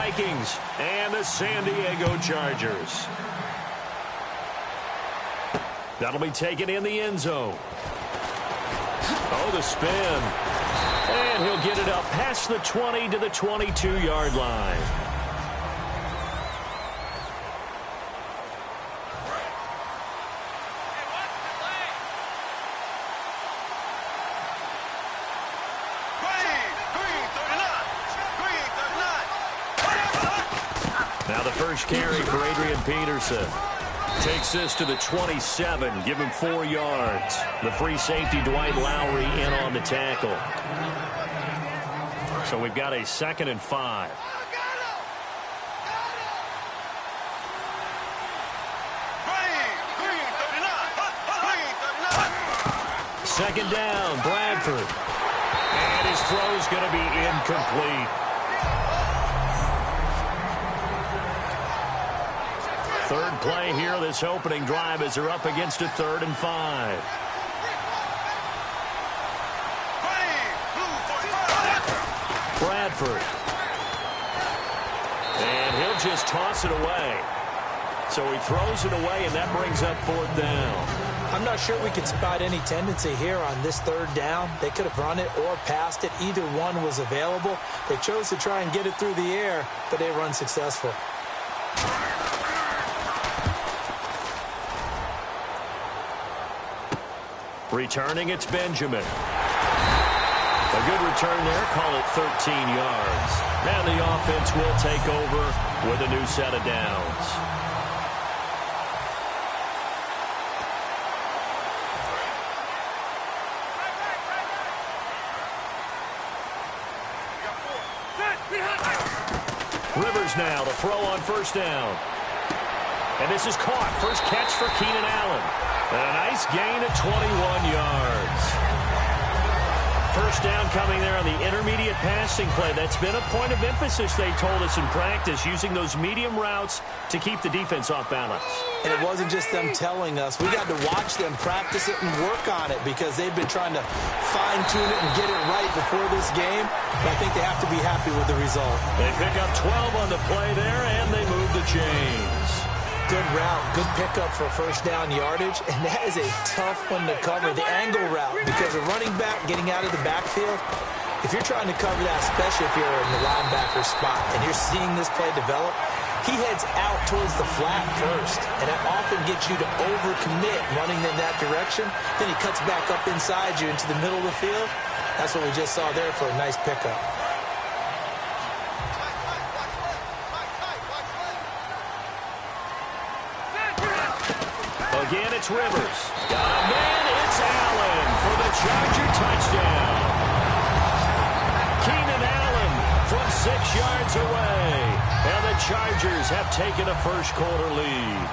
Vikings and the San Diego Chargers. That'll be taken in the end zone. Oh, the spin. And he'll get it up past the 20 to the 22-yard line. Now the first carry for Adrian Peterson. Takes this to the 27. Give him 4 yards. The free safety, Dwight Lowry, in on the tackle. So we've got a 2nd and 5. Second down, Bradford. And his throw's going to be incomplete. Third play here, this opening drive, as they're up against a 3rd and 5. Bradford. And he'll just toss it away. So he throws it away, and that brings up 4th down. I'm not sure we could spot any tendency here on this 3rd down. They could have run it or passed it. Either one was available. They chose to try and get it through the air, but they were unsuccessful. Returning, it's Benjamin. A good return there, call it 13 yards. And the offense will take over with a new set of downs. Rivers now to throw on 1st down. And this is caught. First catch for Keenan Allen. And a nice gain of 21 yards. First down coming there on the intermediate passing play. That's been a point of emphasis, they told us in practice, using those medium routes to keep the defense off balance. And it wasn't just them telling us. We got to watch them practice it and work on it because they've been trying to fine-tune it and get it right before this game. But I think they have to be happy with the result. They pick up 12 on the play there, and they move the chains. Good route, good pickup for 1st down yardage, and that is a tough one to cover, the angle route, because a running back getting out of the backfield, if you're trying to cover that, especially if you're in the linebacker spot and you're seeing this play develop, he heads out towards the flat first, and that often gets you to overcommit running in that direction. Then he cuts back up inside you into the middle of the field. That's what we just saw there for a nice pickup. Again, it's Rivers. Got a man, it's Allen for the Charger touchdown. Keenan Allen from 6 yards away. And the Chargers have taken a first-quarter lead.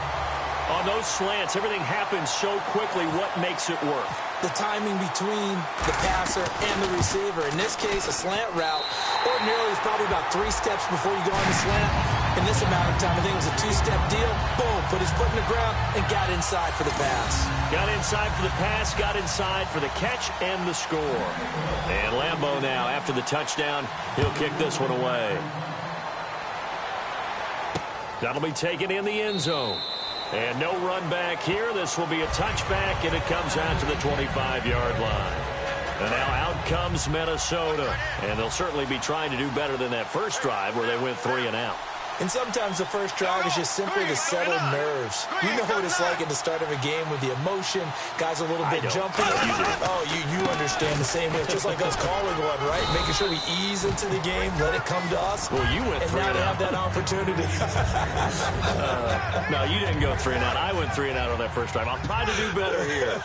On those slants, everything happens so quickly. What makes it work? The timing between the passer and the receiver. In this case, a slant route ordinarily is probably about 3 steps before you go on the slant. In this amount of time, I think it was a 2-step deal. Boom, put his foot in the ground and got inside for the pass. Got inside for the pass, got inside for the catch and the score. And Lambeau now, after the touchdown, he'll kick this one away. That'll be taken in the end zone. And no run back here. This will be a touchback, and it comes out to the 25-yard line. And now out comes Minnesota. And they'll certainly be trying to do better than that first drive where they went 3 and out. And sometimes the first drive is just simply to settle nerves. You know what it's like at the start of a game with the emotion. Guys a little bit jumpy. Oh, you understand the same way. It's just like us calling one, right? Making sure we ease into the game, let it come to us. Well, you went 3 and out. And now to have that opportunity. No, you didn't go 3 and out. I went 3 and out on that first drive. I'll try to do better here.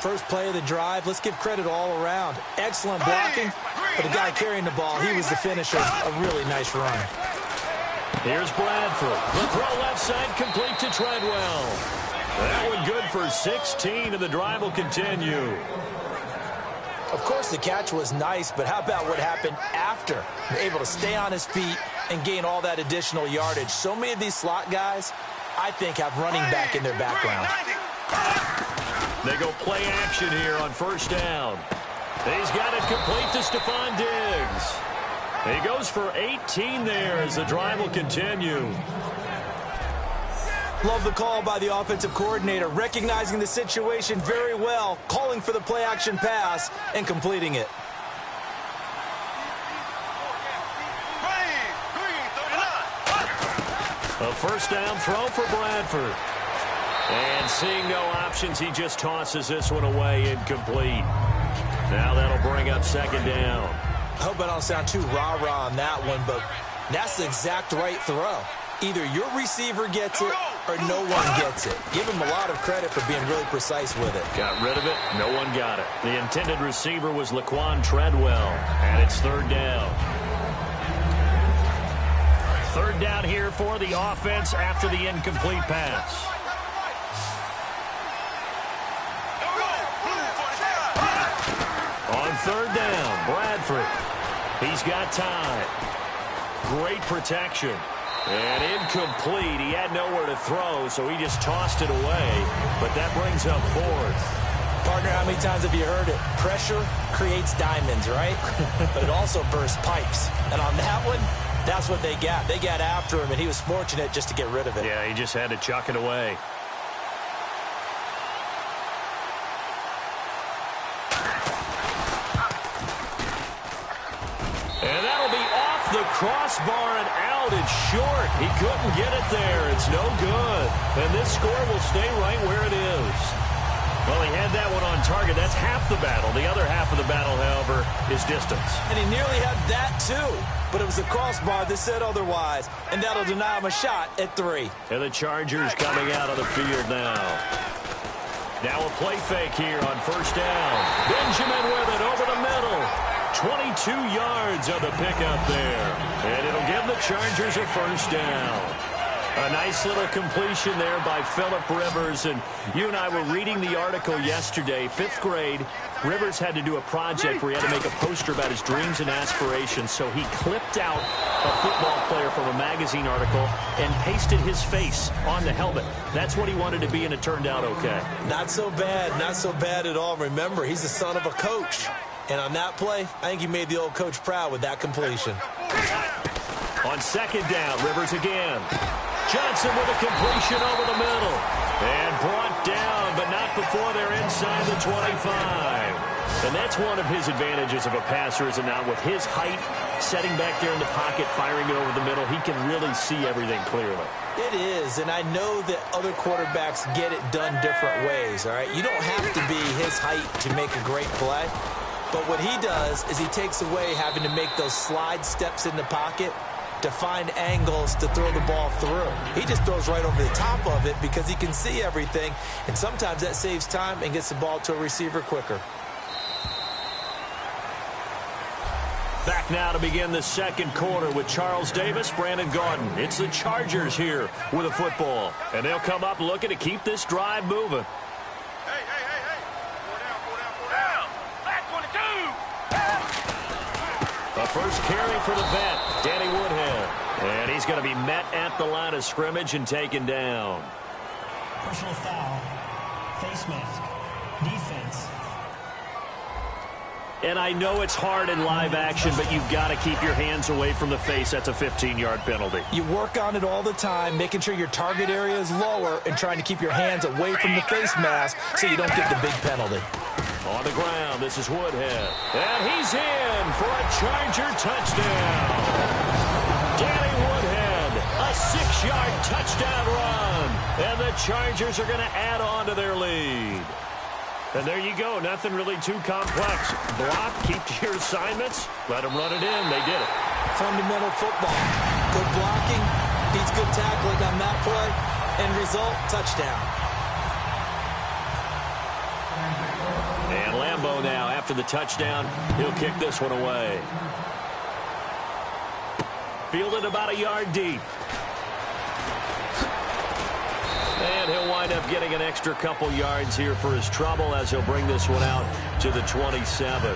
First play of the drive, let's give credit all around. Excellent blocking, but the guy carrying the ball, he was the finisher. A really nice run. Here's Bradford. The throw left side complete to Treadwell. That one good for 16, and the drive will continue. Of course, the catch was nice, but how about what happened after? Able to stay on his feet and gain all that additional yardage. So many of these slot guys, I think, have running back in their background. They go play action here on first down. He's got it complete to Stephon Diggs. He goes for 18 there as the drive will continue. Love the call by the offensive coordinator, recognizing the situation very well, calling for the play-action pass and completing it. A first down throw for Bradford. And seeing no options, he just tosses this one away incomplete. Now that'll bring up second down. I hope I don't sound too rah-rah on that one, but that's the exact right throw. Either your receiver gets it or no one gets it. Give him a lot of credit for being really precise with it. Got rid of it. No one got it. The intended receiver was Laquan Treadwell, and it's third down. Third down here for the offense after the incomplete pass. On third down, Bradford. He's got time. Great protection. And incomplete. He had nowhere to throw, so he just tossed it away. But that brings up fourth. Partner, how many times have you heard it? Pressure creates diamonds, right? But it also bursts pipes. And on that one, that's what they got. They got after him, and he was fortunate just to get rid of it. Yeah, he just had to chuck it away. And that'll be off the crossbar and out. It's short. He couldn't get it there. It's no good. And this score will stay right where it is. Well, he had that one on target. That's half the battle. The other half of the battle, however, is distance. And he nearly had that, too. But it was a crossbar that said otherwise. And that'll deny him a shot at 3. And the Chargers coming out of the field now. Now a play fake here on first down. Benjamin with it over the middle. 22 yards on the pickup there. And it'll give the Chargers a first down. A nice little completion there by Phillip Rivers. And you and I were reading the article yesterday, 5th grade. Rivers had to do a project where he had to make a poster about his dreams and aspirations. So he clipped out a football player from a magazine article and pasted his face on the helmet. That's what he wanted to be, and it turned out okay. Not so bad. Not so bad at all. Remember, he's the son of a coach. And on that play, I think he made the old coach proud with that completion. On second down, Rivers again. Johnson with a completion over the middle. And brought down, but not before they're inside the 25. And that's one of his advantages of a passer, is it not? With his height, setting back there in the pocket, firing it over the middle, he can really see everything clearly. It is, and I know that other quarterbacks get it done different ways, all right? You don't have to be his height to make a great play. But what he does is he takes away having to make those slide steps in the pocket to find angles to throw the ball through. He just throws right over the top of it because he can see everything, and sometimes that saves time and gets the ball to a receiver quicker. Back now to begin the second quarter with Charles Davis, Brandon Gaudin. It's the Chargers here with a football, and they'll come up looking to keep this drive moving. A first carry for the vet, Danny Woodhead. And he's going to be met at the line of scrimmage and taken down. Personal foul, face mask, defense. And I know it's hard in live action, but you've got to keep your hands away from the face. That's a 15-yard penalty. You work on it all the time, making sure your target area is lower and trying to keep your hands away from the face mask so you don't get the big penalty. On the ground, this is Woodhead. And he's in for a Charger touchdown. Danny Woodhead, a 6-yard touchdown run. And the Chargers are going to add on to their lead. And there you go. Nothing really too complex. Block, keep to your assignments, let them run it in. They did it. Fundamental football. Good blocking, beats good tackling on that play. End result, touchdown. And Lambeau now, after the touchdown, he'll kick this one away. Fielded about a yard deep. And he'll wind up getting an extra couple yards here for his trouble as he'll bring this one out to the 27.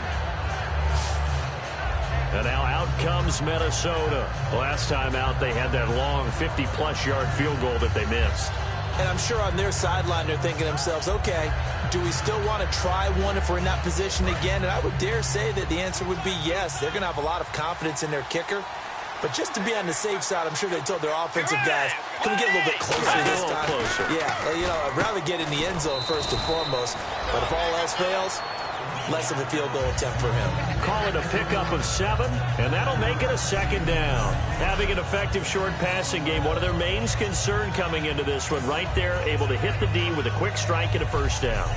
And now out comes Minnesota. Last time out, they had that long 50-plus yard field goal that they missed. And I'm sure on their sideline they're thinking to themselves, okay, do we still want to try one if we're in that position again? And I would dare say that the answer would be yes. They're going to have a lot of confidence in their kicker. But just to be on the safe side, I'm sure they told their offensive guys, can we get a little bit closer this time? Yeah, you know, I'd rather get in the end zone first and foremost. But if all else fails, less of a field goal attempt for him. Call it a pickup of 7, and that'll make it a 2nd down. Having an effective short passing game, one of their main concern coming into this one, right there, able to hit the D with a quick strike and a 1st down.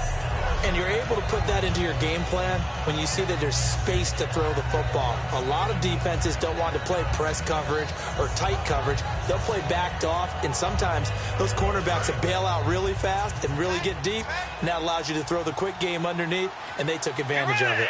And you're able to put that into your game plan when you see that there's space to throw the football. A lot of defenses don't want to play press coverage or tight coverage. They'll play backed off, and sometimes those cornerbacks will bail out really fast and really get deep, and that allows you to throw the quick game underneath, and they took advantage of it.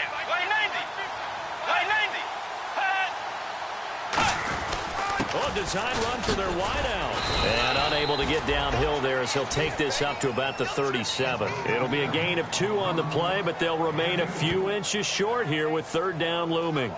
Oh, design run for their wideout. And unable to get downhill there as he'll take this up to about the 37. It'll be a gain of 2 on the play, but they'll remain a few inches short here with 3rd down looming.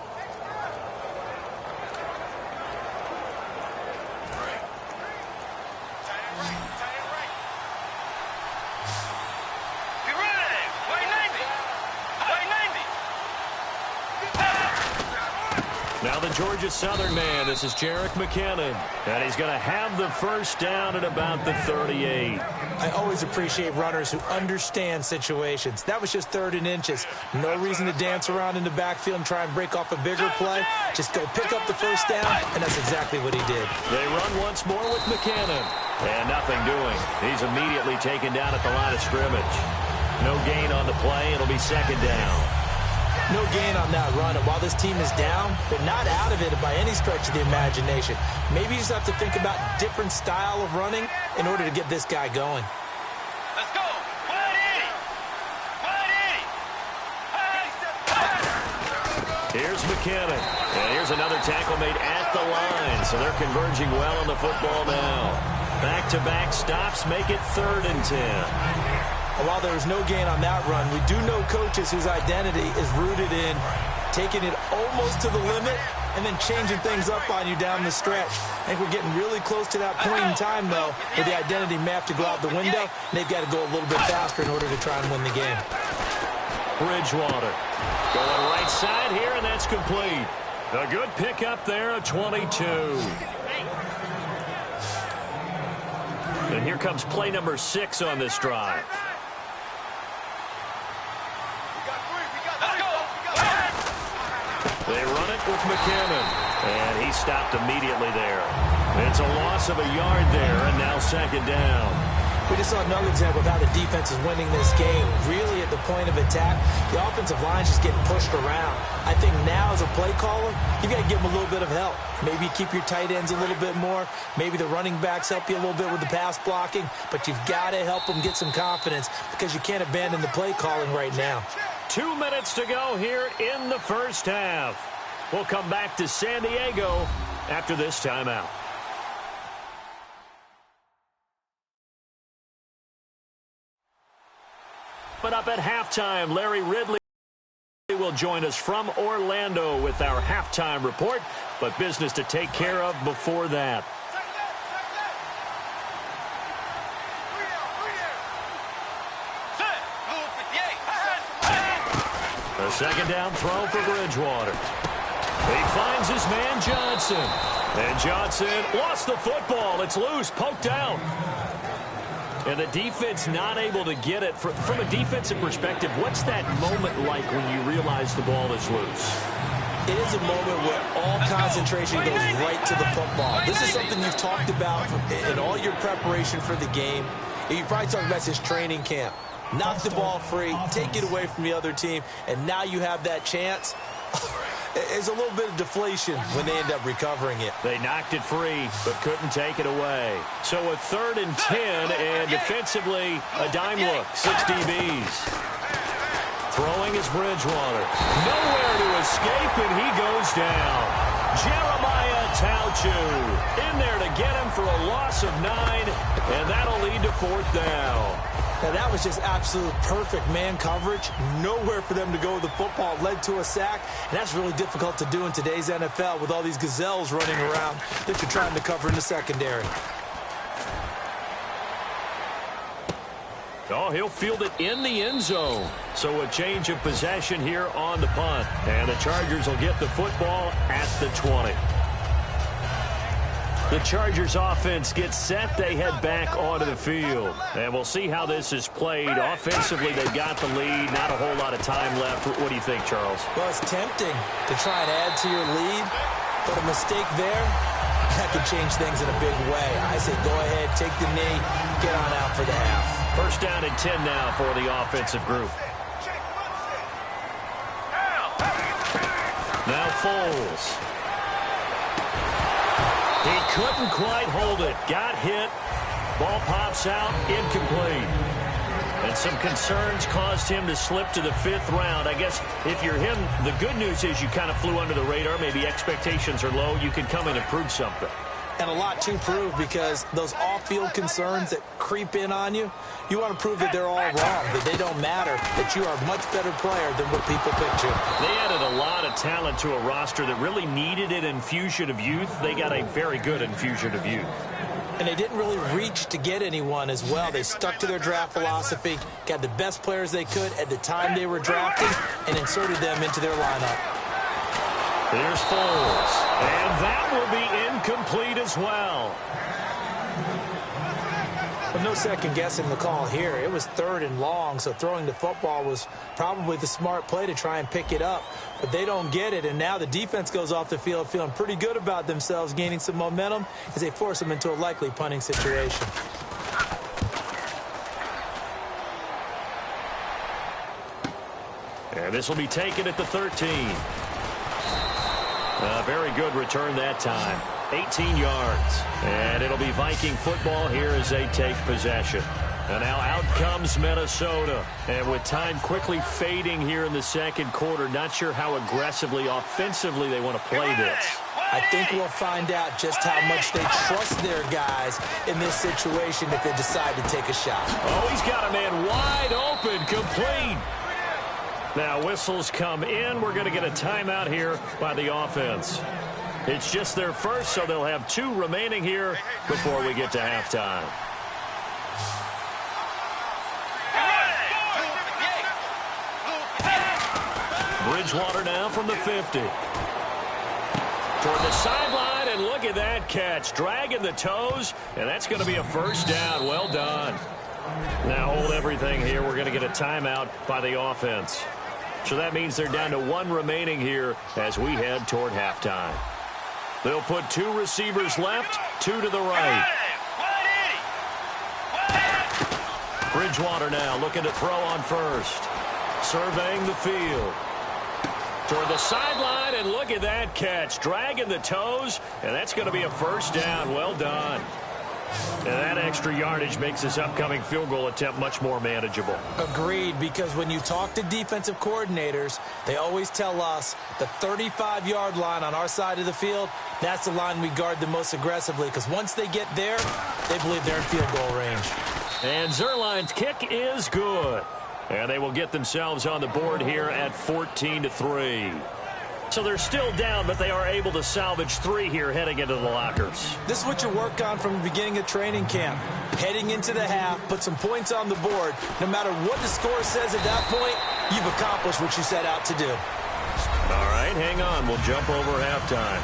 Now the Georgia Southern man, this is Jerick McKinnon. And he's going to have the 1st down at about the 38. I always appreciate runners who understand situations. That was just 3rd and inches. No reason to dance around in the backfield and try and break off a bigger play. Just go pick up the 1st down, and that's exactly what he did. They run once more with McKinnon. And nothing doing. He's immediately taken down at the line of scrimmage. No gain on the play. It'll be 2nd down. No gain on that run, and while this team is down, they're not out of it by any stretch of the imagination. Maybe you just have to think about different style of running in order to get this guy going. Let's go! 180! 180! Here's McKinnon, and here's another tackle made at the line, so they're converging well on the football now. Back-to-back stops make it 3rd and 10. While there was no gain on that run, we do know coaches whose identity is rooted in taking it almost to the limit and then changing things up on you down the stretch. I think we're getting really close to that point in time, though, where the identity may have to go out the window, and they've got to go a little bit faster in order to try and win the game. Bridgewater going right side here, and that's complete. A good pickup there, a 22. And here comes play number 6 on this drive. They run it with McKinnon, and he stopped immediately there. It's a loss of a yard there, and now 2nd down. We just saw another example of how the defense is winning this game. Really, at the point of attack, the offensive line's just getting pushed around. I think now, as a play caller, you've got to give them a little bit of help. Maybe keep your tight ends a little bit more. Maybe the running backs help you a little bit with the pass blocking. But you've got to help them get some confidence because you can't abandon the play calling right now. 2 minutes to go here in the 1st half. We'll come back to San Diego after this timeout. But up at halftime, Larry Ridley will join us from Orlando with our halftime report, but business to take care of before that. A 2nd down throw for Bridgewater. He finds his man Johnson. And Johnson lost the football. It's loose, poked out. And the defense not able to get it. From a defensive perspective, what's that moment like when you realize the ball is loose? It is a moment where all concentration goes right to the football. This is something you've talked about in all your preparation for the game. You probably talked about this training camp. Knock the ball free, take it away from the other team, and now you have that chance. There's a little bit of deflation when they end up recovering it. They knocked it free, but couldn't take it away. So a 3rd and 10, and defensively, a dime look, 6 DBs. Throwing is Bridgewater. Nowhere to escape, and he goes down. Jeremiah Tauchu in there to get him for a loss of 9, and that'll lead to 4th down. Now, that was just absolute perfect man coverage. Nowhere for them to go with the football. Led to a sack, and that's really difficult to do in today's NFL with all these gazelles running around that you're trying to cover in the secondary. Oh, he'll field it in the end zone. So a change of possession here on the punt. And the Chargers will get the football at the 20. The Chargers offense gets set. They head back onto the field. And we'll see how this is played. Offensively, they've got the lead. Not a whole lot of time left. What do you think, Charles? Well, it's tempting to try and add to your lead. But a mistake there, that could change things in a big way. I say go ahead, take the knee, get on out for the half. First down and 10 now for the offensive group. Now Foles. He couldn't quite hold it. Got hit. Ball pops out. Incomplete. And some concerns caused him to slip to the 5th round. I guess if you're him, the good news is you kind of flew under the radar. Maybe expectations are low. You can come in and prove something. And a lot to prove because those off-field concerns that creep in on you, you want to prove that they're all wrong, that they don't matter, that you are a much better player than what people picture. They added a lot of talent to a roster that really needed an infusion of youth. They got a very good infusion of youth. And they didn't really reach to get anyone as well. They stuck to their draft philosophy, got the best players they could at the time they were drafting, and inserted them into their lineup. Here's Foles. And that will be incomplete as well. But no second guessing the call here. It was 3rd and long, so throwing the football was probably the smart play to try and pick it up. But they don't get it, and now the defense goes off the field feeling pretty good about themselves, gaining some momentum as they force them into a likely punting situation. And this will be taken at the 13. A very good return that time. 18 yards. And it'll be Viking football here as they take possession. And now out comes Minnesota. And with time quickly fading here in the second quarter, not sure how aggressively, offensively they want to play this. I think we'll find out just how much they trust their guys in this situation if they decide to take a shot. Oh, he's got a man wide open, complete. Now whistles come in. We're going to get a timeout here by the offense. It's just their first, so they'll have 2 remaining here before we get to halftime. Bridgewater now from the 50. Toward the sideline, and look at that catch. Dragging the toes, and that's going to be a first down. Well done. Now hold everything here. We're going to get a timeout by the offense. So that means they're down to 1 remaining here as we head toward halftime. They'll put 2 receivers left, 2 to the right. Bridgewater now looking to throw on first. Surveying the field. Toward the sideline, and look at that catch. Dragging the toes, and that's going to be a first down. Well done. And that extra yardage makes this upcoming field goal attempt much more manageable. Agreed, because when you talk to defensive coordinators, they always tell us the 35-yard line on our side of the field, that's the line we guard the most aggressively, because once they get there, they believe they're in field goal range. And Zerline's kick is good. And they will get themselves on the board here at 14-3. So they're still down, but they are able to salvage 3 here heading into the lockers. This is what you work on from the beginning of training camp. Heading into the half, put some points on the board. No matter what the score says at that point, you've accomplished what you set out to do. All right, hang on. We'll jump over halftime.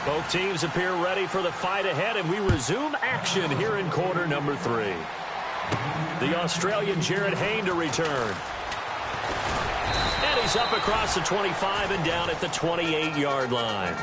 Both teams appear ready for the fight ahead, and we resume action here in quarter number 3. The Australian Jared Hayne to return. And he's up across the 25 and down at the 28-yard line.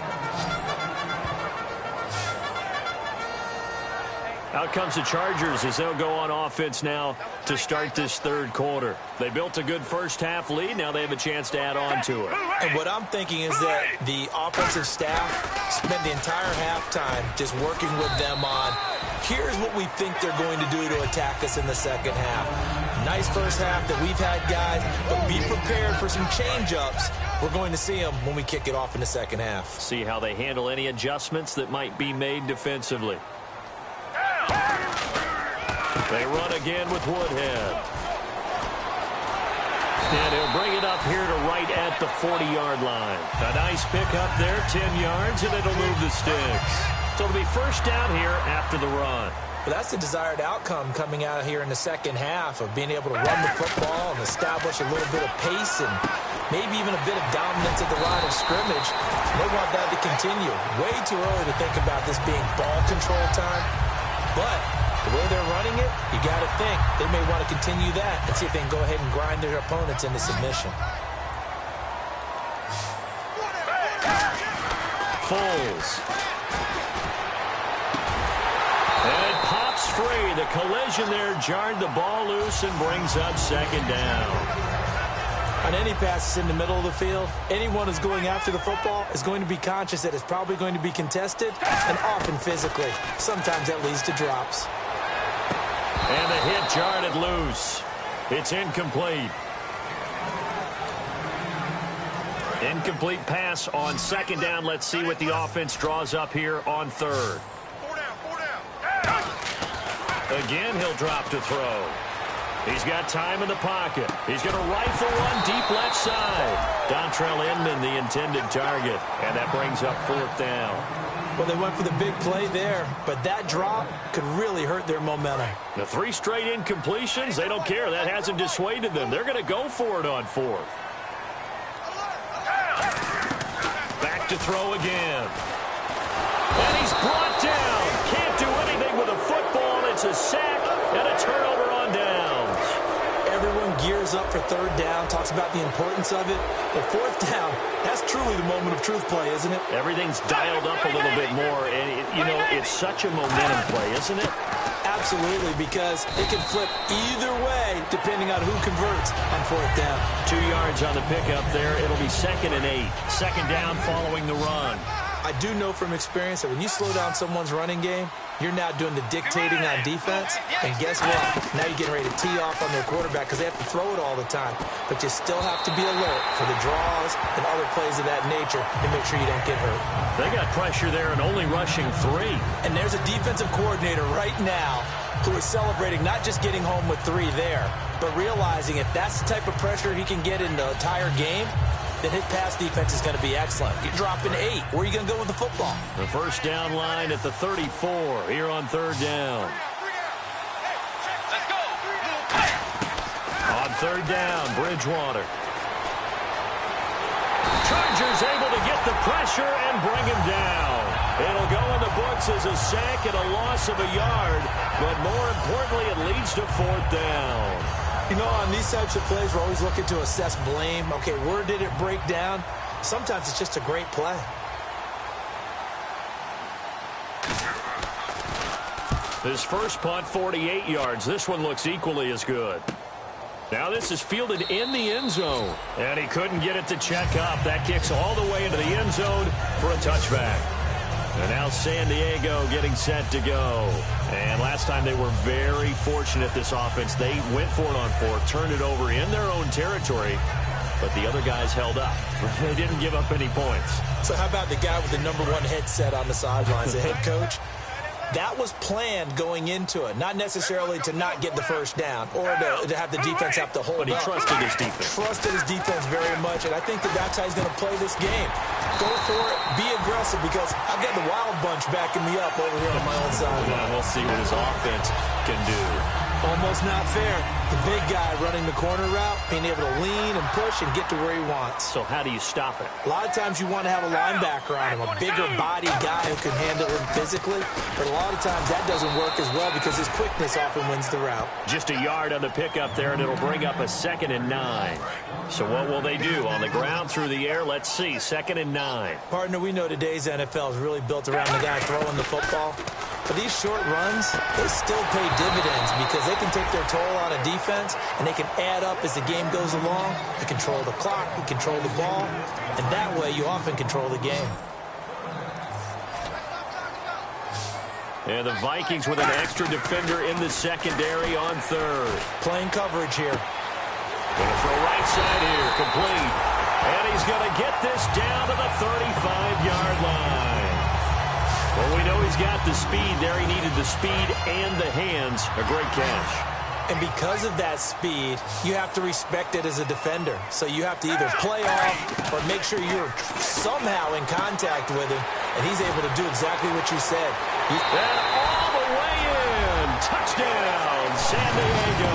Out comes the Chargers as they'll go on offense now to start this 3rd quarter. They built a good first-half lead. Now they have a chance to add on to it. And what I'm thinking is that the offensive staff spent the entire halftime just working with them on, here's what we think they're going to do to attack us in the second half. Nice first half that we've had, guys, but be prepared for some change-ups. We're going to see them when we kick it off in the second half. See how they handle any adjustments that might be made defensively. They run again with Woodhead. And he'll bring it up here to right at the 40-yard line. A nice pickup there, 10 yards, and it'll move the sticks. So it'll be first down here after the run. Well, that's the desired outcome coming out here in the second half of being able to run the football and establish a little bit of pace and maybe even a bit of dominance at the line of scrimmage. They want that to continue. Way too early to think about this being ball control time. But the way they're running it, you got to think they may want to continue that and see if they can go ahead and grind their opponents into submission. Foles. And it pops free. The collision there jarred the ball loose and brings up second down. On any passes in the middle of the field, anyone who's going after the football is going to be conscious that it's probably going to be contested and often physically. Sometimes that leads to drops. And the hit jarred it loose. It's incomplete. Incomplete pass on second down. Let's see what the offense draws up here on third. Again, he'll drop to throw. He's got time in the pocket. He's going to rifle one deep left side. Dontrell Inman, the intended target. And that brings up fourth down. Well, they went for the big play there, but that drop could really hurt their momentum. The 3 straight incompletions, they don't care. That hasn't dissuaded them. They're going to go for it on fourth. Back to throw again. And he's brought down. Can't do anything with a football. It's a sack and a turnover on downs. Everyone gears up for third down, talks about the importance of it. But fourth down, that's truly the moment of truth play, isn't it? Everything's dialed up a little bit more. And, it's such a momentum play, isn't it? Absolutely, because it can flip either way depending on who converts on fourth down. 2 yards on the pickup there. It'll be 2nd and 8. Second down following the run. I do know from experience that when you slow down someone's running game, you're now doing the dictating on defense. And guess what? Now you're getting ready to tee off on their quarterback because they have to throw it all the time. But you still have to be alert for the draws and other plays of that nature to make sure you don't get hurt. They got pressure there and only rushing 3. And there's a defensive coordinator right now who is celebrating not just getting home with 3 there, but realizing if that's the type of pressure he can get in the entire game, then his pass defense is going to be excellent. You're dropping 8. Where are you going to go with the football? The first down line at the 34 here on third down. Let's go. On third down, Bridgewater. Chargers able to get the pressure and bring him down. It'll go in the books as a sack and a loss of a yard, but more importantly, it leads to fourth down. You know, on these types of plays, we're always looking to assess blame. Okay, where did it break down? Sometimes it's just a great play. His first punt, 48 yards. This one looks equally as good. Now this is fielded in the end zone. And he couldn't get it to check up. That kicks all the way into the end zone for a touchback. And now San Diego getting set to go. And last time they were very fortunate, this offense. They went for it on fourth, turned it over in their own territory, but the other guys held up. They didn't give up any points. So how about the guy with the #1 headset on the sidelines, the head coach? That was planned going into it, not necessarily to not get the first down or to have the defense have to hold But he up. trusted his defense. Trusted his defense very much, and I think that's how he's going to play this game. Go for it, be aggressive, because I've got the wild bunch backing me up over here on my own sideline. Well, we'll see what his offense can do. Almost not fair. The big guy running the corner route, being able to lean and push and get to where he wants. So how do you stop it? A lot of times you want to have a linebacker on him, a bigger body guy who can handle him physically. But a lot of times that doesn't work as well because his quickness often wins the route. Just a yard on the pickup there, and it'll bring up a 2nd and 9. So what will they do? On the ground, through the air? Let's see. 2nd and 9. Partner, we know today's NFL is really built around the guy throwing the football. But these short runs, they still pay dividends because they can take their toll on a defense and they can add up as the game goes along. You control the clock, you control the ball, and that way you often control the game. And the Vikings with an extra defender in the secondary on third. Playing coverage here. Going to throw right side here, complete. And he's going to get this down to the 35-yard line. Well, we know he's got the speed there. He needed the speed and the hands. A great catch. And because of that speed, you have to respect it as a defender. So you have to either play off or make sure you're somehow in contact with him, and he's able to do exactly what you said. And all the way in. Touchdown, San Diego.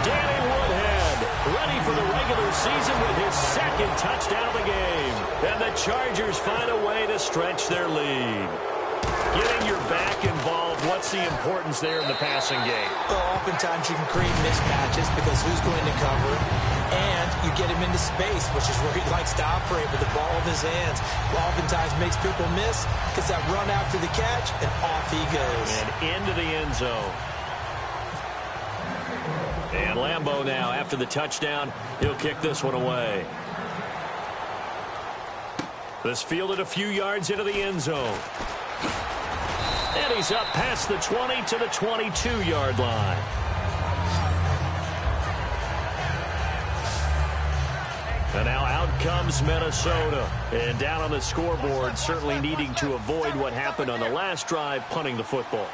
Danny Woodhead ready for the regular season with his second touchdown of the game. And the Chargers find a way to stretch their lead. Getting your back involved, what's the importance there in the passing game? Well, oftentimes you can create mismatches because who's going to cover, and you get him into space, which is where he likes to operate with the ball in his hands. Oftentimes makes people miss, gets that run after the catch, and off he goes. And into the end zone. And Lambeau now, after the touchdown, he'll kick this one away. This fielded a few yards into the end zone. And he's up past the 20 to the 22-yard line. And now out comes Minnesota. And down on the scoreboard, certainly needing to avoid what happened on the last drive, punting the football.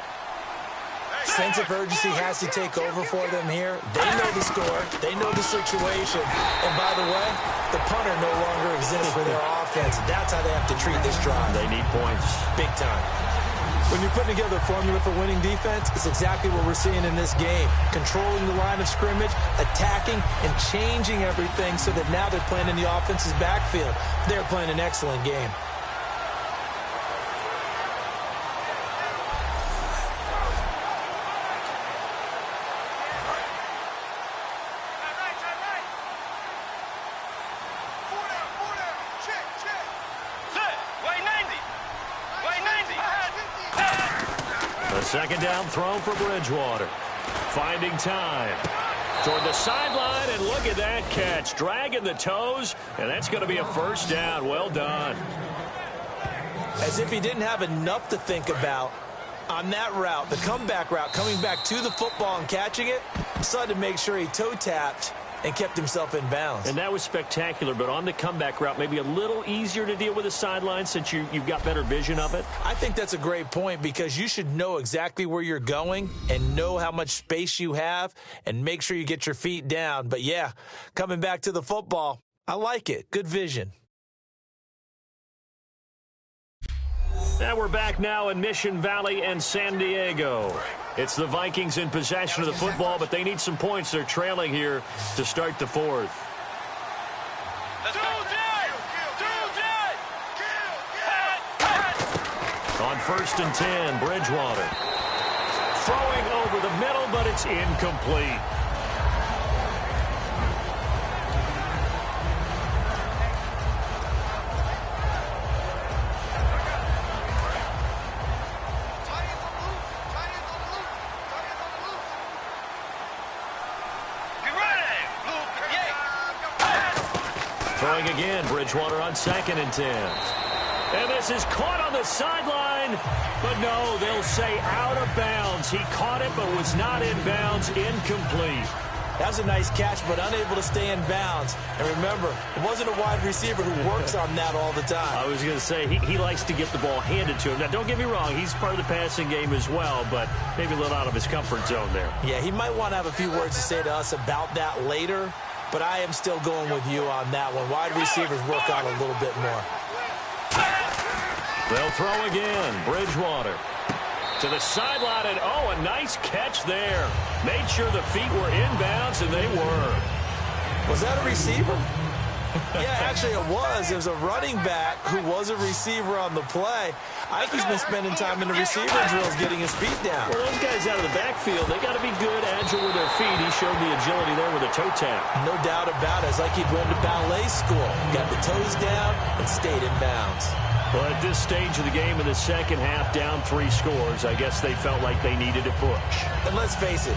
Sense of urgency has to take over for them here. They know the score. They know the situation. And by the way, the punter no longer exists for their offense. That's how they have to treat this drive. They need points. Big time. When you're putting together a formula for winning defense, it's exactly what we're seeing in this game. Controlling the line of scrimmage, attacking, and changing everything so that now they're playing in the offense's backfield. They're playing an excellent game. Second down throw for Bridgewater. Finding time. Toward the sideline, and look at that catch. Dragging the toes, and that's going to be a first down. Well done. As if he didn't have enough to think about on that route, the comeback route, coming back to the football and catching it, decided to make sure he toe-tapped and kept himself in bounds. And that was spectacular, but on the comeback route, maybe a little easier to deal with the sideline since you've got better vision of it? I think that's a great point because you should know exactly where you're going and know how much space you have and make sure you get your feet down. But, yeah, coming back to the football, I like it. Good vision. And we're back now in Mission Valley and San Diego. It's the Vikings in possession of the football, but they need some points. They're trailing here to start the fourth. On 1st and 10, Bridgewater. Throwing over the middle, but it's incomplete. Throwing again, Bridgewater on 2nd and 10. And this is caught on the sideline, but no, they'll say out of bounds. He caught it, but was not in bounds, incomplete. That was a nice catch, but unable to stay in bounds. And remember, it wasn't a wide receiver who works on that all the time. I was going to say, he likes to get the ball handed to him. Now, don't get me wrong, he's part of the passing game as well, but maybe a little out of his comfort zone there. Yeah, he might want to have a few words to say to us about that later. But I am still going with you on that one. Wide receivers work on a little bit more. They'll throw again. Bridgewater to the sideline, and oh, a nice catch there. Made sure the feet were inbounds, and they were. Was that a receiver? Yeah, actually it was. It was a running back who was a receiver on the play. I think he's been spending time in the receiver drills getting his feet down. Well, those guys out of the backfield, they got to be good, agile with their feet. He showed the agility there with a toe tap. No doubt about it. It's like he'd went to ballet school. Got the toes down and stayed in bounds. Well, at this stage of the game in the second half, down 3 scores, I guess they felt like they needed to push. And let's face it,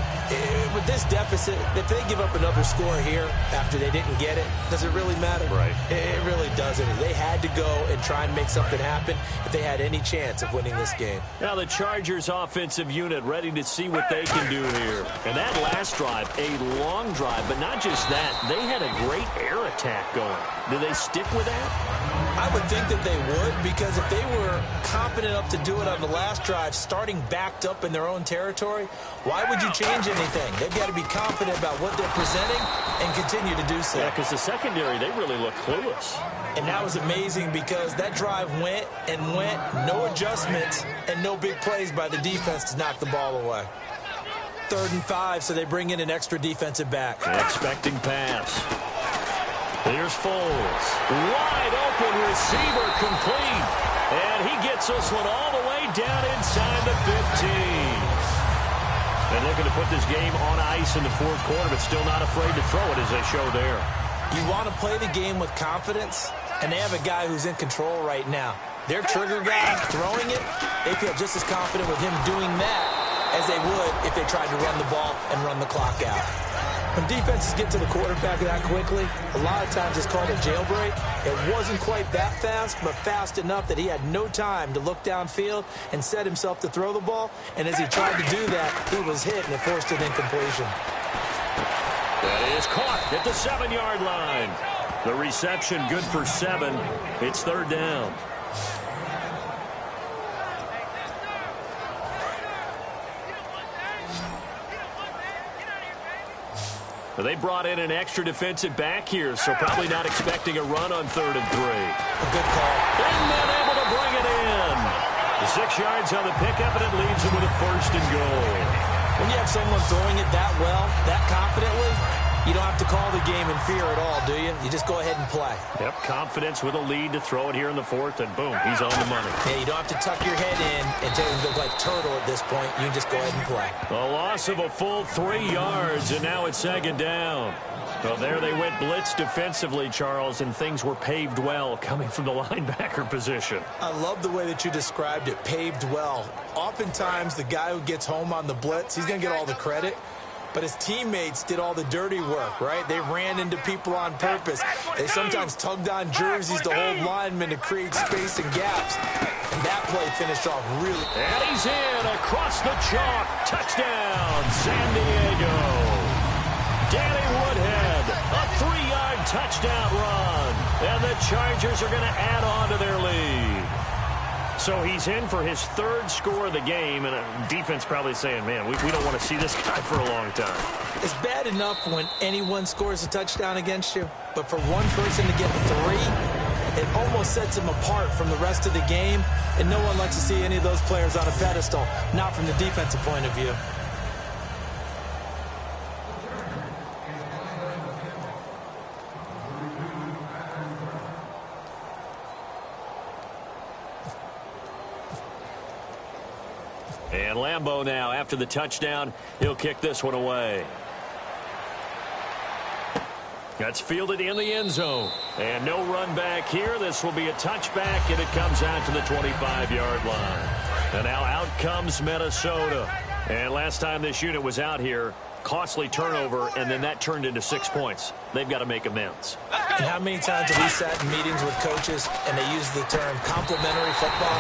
with this deficit, if they give up another score here after they didn't get it, does it really matter? Right. It really doesn't. They had to go and try and make something happen if they had any chance of winning this game. Now the Chargers offensive unit ready to see what they can do here. And that last drive, a long drive, but not just that. They had a great air attack going. Do they stick with that? I would think that they would, because if they were confident enough to do it on the last drive, starting backed up in their own territory, why would you change anything? They've got to be confident about what they're presenting and continue to do so. Yeah, because the secondary, they really look clueless. And that was amazing because that drive went and went, no adjustments, and no big plays by the defense to knock the ball away. 3rd and 5, so they bring in an extra defensive back. Expecting pass. Here's Foles. Wide open receiver complete. And he gets this one all the way down inside the 15. And looking to put this game on ice in the 4th quarter, but still not afraid to throw it as they show there. You want to play the game with confidence, and they have a guy who's in control right now. Their trigger guy throwing it, they feel just as confident with him doing that as they would if they tried to run the ball and run the clock out. When defenses get to the quarterback that quickly, a lot of times it's called a jailbreak. It wasn't quite that fast, but fast enough that he had no time to look downfield and set himself to throw the ball. And as he tried to do that, he was hit and it forced an incompletion. That is caught at the 7-yard line. The reception good for 7. It's 3rd down. They brought in an extra defensive back here, so probably not expecting a run on 3rd and 3. A good call. And then able to bring it in. The 6 yards on the pickup, and it leaves him with a 1st and goal. When you have someone throwing it that well, that confidently, you don't have to call the game in fear at all, do you? You just go ahead and play. Yep, confidence with a lead to throw it here in the 4th, and boom, he's on the money. Yeah, you don't have to tuck your head in and take him look like turtle at this point. You just go ahead and play. A loss of a full 3 yards, and now it's 2nd down. Well, there they went blitz defensively, Charles, and things were paved well coming from the linebacker position. I love the way that you described it, paved well. Oftentimes, the guy who gets home on the blitz, he's going to get all the credit. But his teammates did all the dirty work, right? They ran into people on purpose. They sometimes tugged on jerseys to hold linemen to create space and gaps. And that play finished off really. And he's in across the chalk. Touchdown, San Diego. Danny Woodhead, a 3-yard touchdown run. And the Chargers are going to add on to their lead. So he's in for his 3rd score of the game, and defense probably saying, man, we don't want to see this guy for a long time. It's bad enough when anyone scores a touchdown against you, but for one person to get 3, it almost sets him apart from the rest of the game, and no one likes to see any of those players on a pedestal, not from the defensive point of view. And Lambeau now, after the touchdown, he'll kick this one away. That's fielded in the end zone. And no run back here. This will be a touchback, and it comes out to the 25-yard line. And now out comes Minnesota. And last time this unit was out here, costly turnover, and then that turned into 6 points. They've got to make amends. And how many times have we sat in meetings with coaches and they use the term complementary football?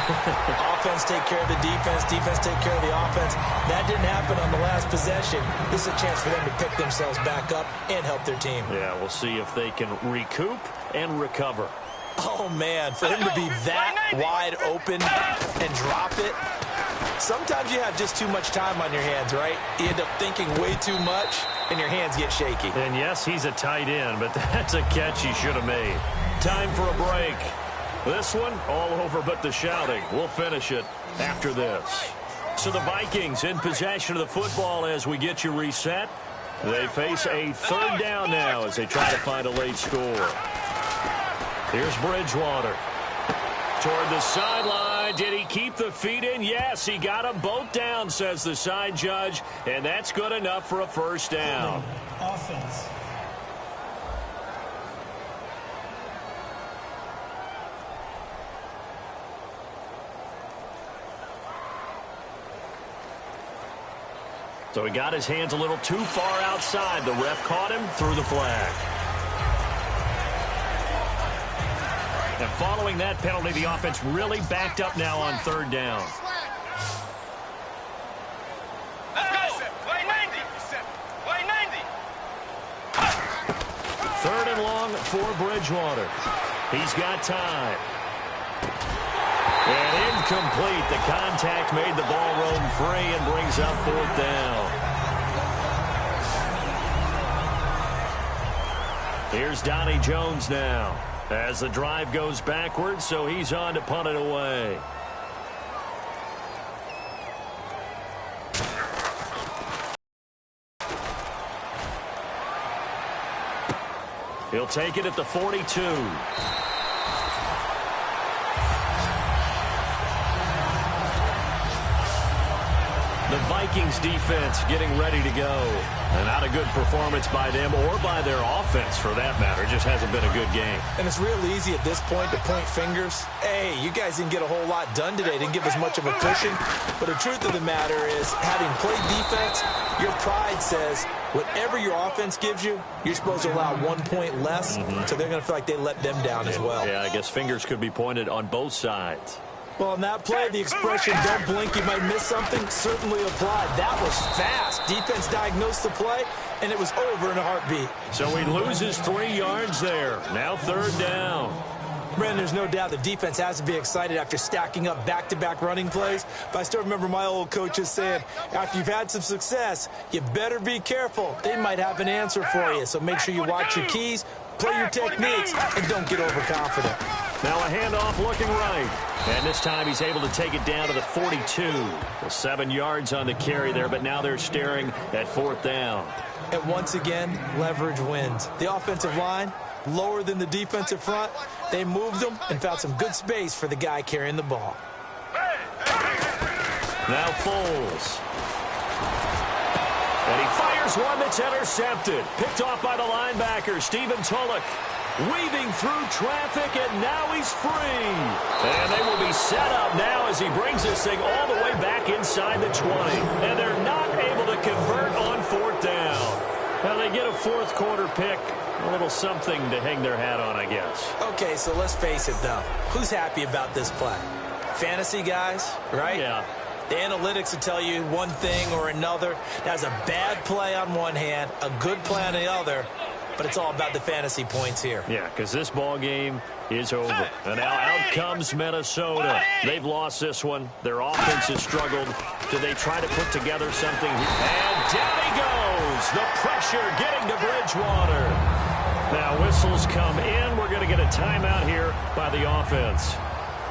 Offense take care of the defense, defense take care of the offense. That didn't happen on the last possession. This is a chance for them to pick themselves back up and help their team. Yeah, we'll see if they can recoup and recover. Oh, man, for him to be that wide open and drop it. Sometimes you have just too much time on your hands, right? You end up thinking way too much, and your hands get shaky. And yes, he's a tight end, but that's a catch he should have made. Time for a break. This one, all over but the shouting. We'll finish it after this. So the Vikings in possession of the football as we get you reset. They face a 3rd down now as they try to find a late score. Here's Bridgewater. Toward the sideline. Did he keep the feet in? Yes, he got them both down, says the side judge. And that's good enough for a 1st down. Offense. So he got his hands a little too far outside. The ref caught him, threw the flag. And following that penalty, the offense really backed up now on 3rd down. Let's go. Play 90. Play 90. 3rd and long for Bridgewater. He's got time. And incomplete. The contact made the ball roam free and brings up 4th down. Here's Donnie Jones now as the drive goes backwards, so he's on to punt it away. He'll take it at the 42. The Vikings defense getting ready to go. And not a good performance by them or by their offense, for that matter. It just hasn't been a good game. And it's real easy at this point to point fingers. Hey, you guys didn't get a whole lot done today. Didn't give us much of a cushion. But the truth of the matter is, having played defense, your pride says whatever your offense gives you, you're supposed to allow 1 point less. So they're going to feel like they let them down as well. Yeah, I guess fingers could be pointed on both sides. Well, on that play, the expression, don't blink, you might miss something, certainly applied. That was fast. Defense diagnosed the play, and it was over in a heartbeat. So he loses 3 yards there. Now 3rd down. Brandon, there's no doubt the defense has to be excited after stacking up back-to-back running plays. But I still remember my old coaches saying, after you've had some success, you better be careful. They might have an answer for you. So make sure you watch your keys, play your techniques, and don't get overconfident. Now a handoff looking right. And this time he's able to take it down to the 42. Well, 7 yards on the carry there, but now they're staring at 4th down. And once again, leverage wins. The offensive line, lower than the defensive front. They moved them and found some good space for the guy carrying the ball. Now Foles. And he fires one that's intercepted. Picked off by the linebacker, Stephen Tulloch. Weaving through traffic, and now he's free. And they will be set up now as he brings this thing all the way back inside the 20. And they're not able to convert on 4th down. Now they get a 4th quarter pick. A little something to hang their hat on, I guess. Okay, so let's face it, though. Who's happy about this play? Fantasy guys, right? Yeah. The analytics will tell you one thing or another. That's a bad play on one hand, a good play on the other. But it's all about the fantasy points here. Yeah, because this ball game is over. And now out comes Minnesota. They've lost this one. Their offense has struggled. Do they try to put together something? And down he goes. The pressure getting to Bridgewater. Now whistles come in. We're going to get a timeout here by the offense.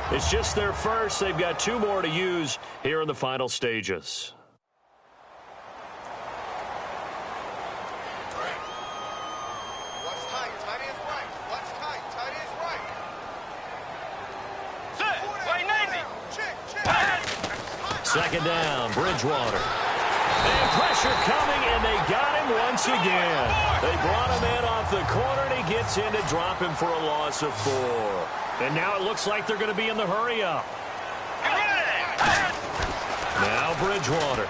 It's just their first. They've got 2 more to use here in the final stages. Second down, Bridgewater. And pressure coming, and they got him once again. They brought him in off the corner, and he gets in to drop him for a loss of 4. And now it looks like they're going to be in the hurry-up. Now Bridgewater.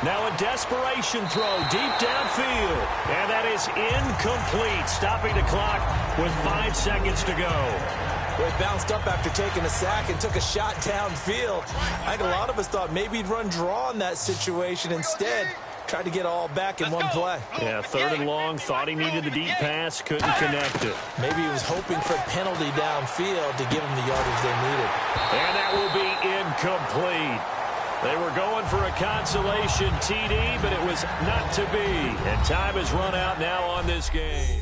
Now a desperation throw deep downfield. And that is incomplete, stopping the clock with 5 seconds to go. Well, he bounced up after taking a sack and took a shot downfield. I think a lot of us thought maybe he'd run draw in that situation. Instead, tried to get all back in one play. Yeah, 3rd and long, thought he needed the deep pass, couldn't connect it. Maybe he was hoping for a penalty downfield to give him the yardage they needed. And that will be incomplete. They were going for a consolation TD, but it was not to be. And time has run out now on this game.